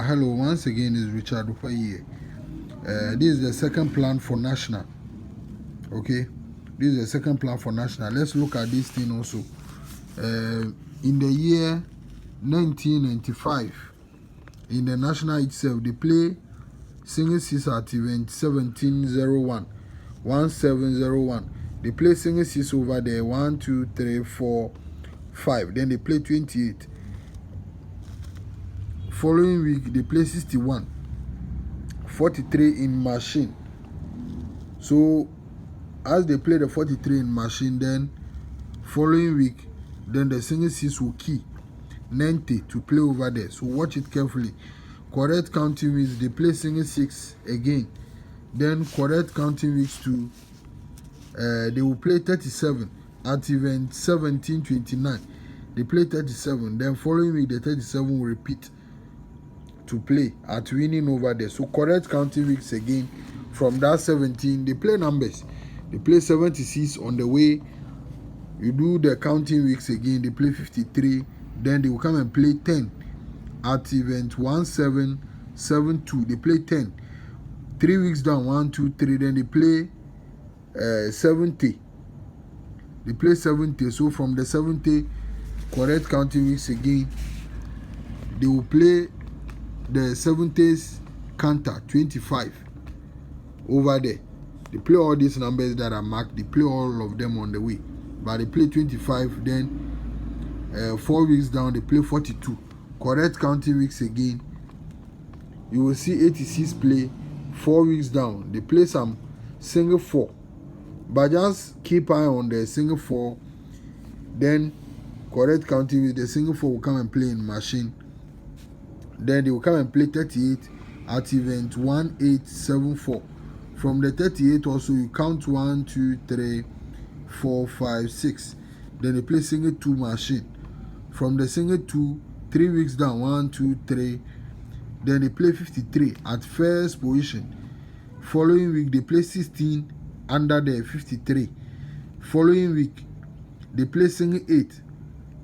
Hello, once again is Richard Dupey here. This is the second plan for national. Okay, this is the second plan for national. Let's look at this thing also. In the year 1995, in the national itself, they play single six at event 1701, 1701. They play single six over there 1, 2, 3, 4, 5. Then they play 28. Following week, they play 61, 43 in machine. So, as they play the 43 in machine, then following week, then the single six will key 90 to play over there. So, watch it carefully. Correct counting weeks, they play single six again. Then, correct counting weeks to they will play 37 at event 1729. They play 37. Then, following week, the 37 will repeat to play at winning over there. So correct counting weeks again from that 17. They play numbers. They play 76 on the way. You do the counting weeks again. They play 53. Then they will come and play 10 at event 1772. They play 10. 3 weeks down 1, 2, 3. Then they play 70. They play 70. So from the 70 correct counting weeks again, they will play the 70s counter 25 over there. They play all these numbers that are marked. They play all of them on the way, but they play 25. Then 4 weeks down they play 42. Correct counting weeks again, you will see 86 play 4 weeks down. They play some single 4, but just keep eye on the single 4. Then correct counting weeks, the single 4 will come and play in machine. Then they will come and play 38 at event 1874. From the 38 also, you count 1, 2, 3, 4, 5, 6. Then they play single 2 machine. From the single 2, 3 weeks down 1, 2, 3. Then they play 53 at first position. Following week, they play 16 under the 53. Following week, they play single 8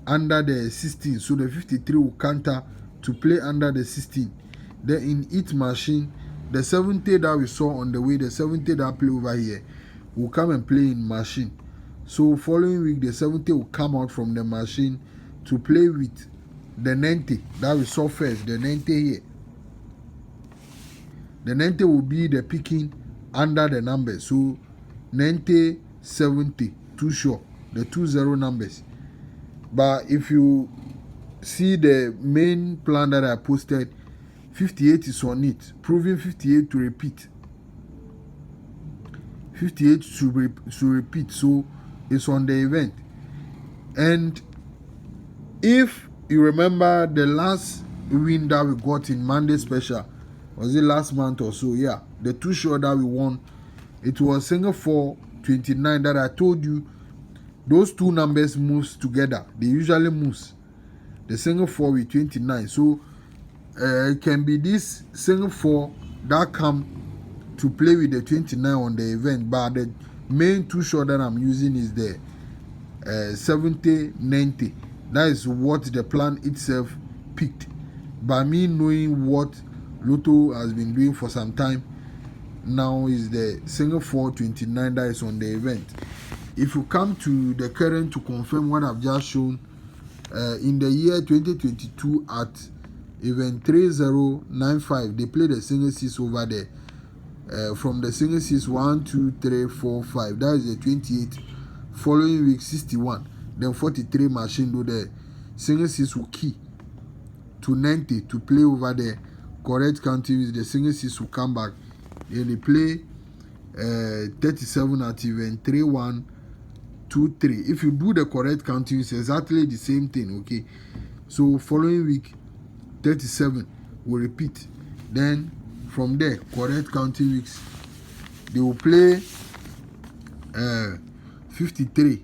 under the 16. So the 53 will counter to play under the 16. Then in each machine, the 70 that we saw on the way, the 70 that play over here, will come and play in machine. So following week, the 70 will come out from the machine to play with the 90 that we saw first, the 90 here. The 90 will be the picking under the numbers. So 90, 70, too short, the 20 numbers. But if you see the main plan that I posted, 58 is on it, proving 58 to repeat. 58 to repeat, so it's on the event. And if you remember the last win that we got in Monday special, was it last month or so? Yeah, the 2 short that we won, it was single 4, 29 that I told you. Those 2 numbers moves together. They usually moves. The single 4 with 29. So it can be this single 4 that come to play with the 29 on the event. But the main 2 shot that I'm using is the 70, 90. That is what the plan itself picked. By me knowing what Lotto has been doing for some time, now is the single 4, 29 that is on the event. If you come to the current to confirm what I've just shown, in the year 2022 at event 3095, they play the single 6 over there. From the single 6, 1, 2, 3, 4, 5. That is the 28. Following week 61. Then 43 machine do the single 6 will key to 90 to play over there. Correct counting is the single 6 will come back. Then they play 37 at event 31. 2, 3. If you do the correct counting, it's exactly the same thing. Okay, so following week 37 will repeat. Then from there, correct counting weeks, they will play 53.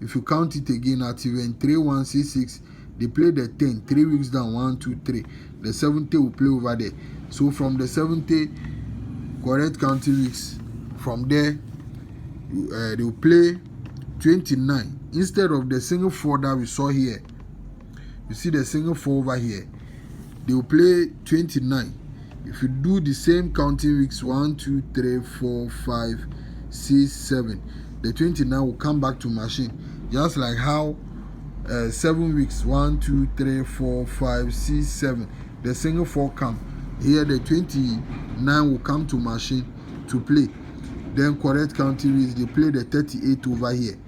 If you count it again at event 3166, they play the 10. 3 weeks down 1, 2, 3. The 70 will play over there. So from the 70 correct counting weeks, from there they will play 29 instead of the single 4 that we saw here. You see the single 4 over here. they will play 29. If you do the same counting weeks, 1, 2, 3, 4, 5, 6, 7, the 29 will come back to machine. Just like how 7 weeks, 1, 2, 3, 4, 5, 6, 7, the single 4 come. Here the 29 will come to machine to play. Then correct counting weeks, they play the 38 over here.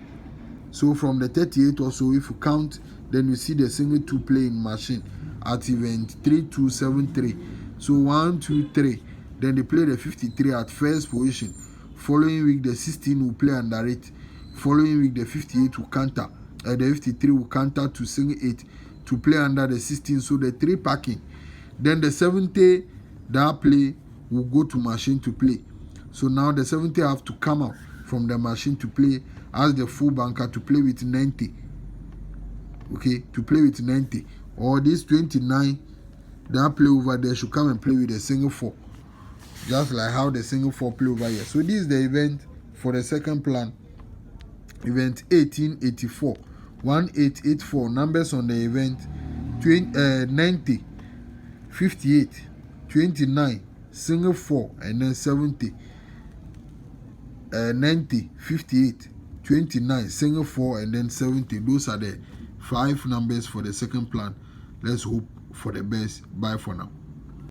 So from the 38 also, if you count, then you see the single 2 play in machine at event 3, 2, 7, 3. So 1, 2, 3. Then they play the 53 at first position. Following week, the 16 will play under it. Following week, the 58 will counter. The 53 will counter to single 8 to play under the 16. So the 3 packing. Then the 70 that play will go to machine to play. So now the 70 have to come out from the machine to play as the full banker to play with 90. Okay, to play with 90. Or this 29 that play over there should come and play with a single 4. Just like how the single 4 play over here. So this is the event for the second plan. Event 1884. 1884. Numbers on the event 90, 58, 29, single 4, and then 70. 90, 58, 29, single 4, and then 70. Those are the 5 numbers for the second plan. Let's hope for the best. Bye for now.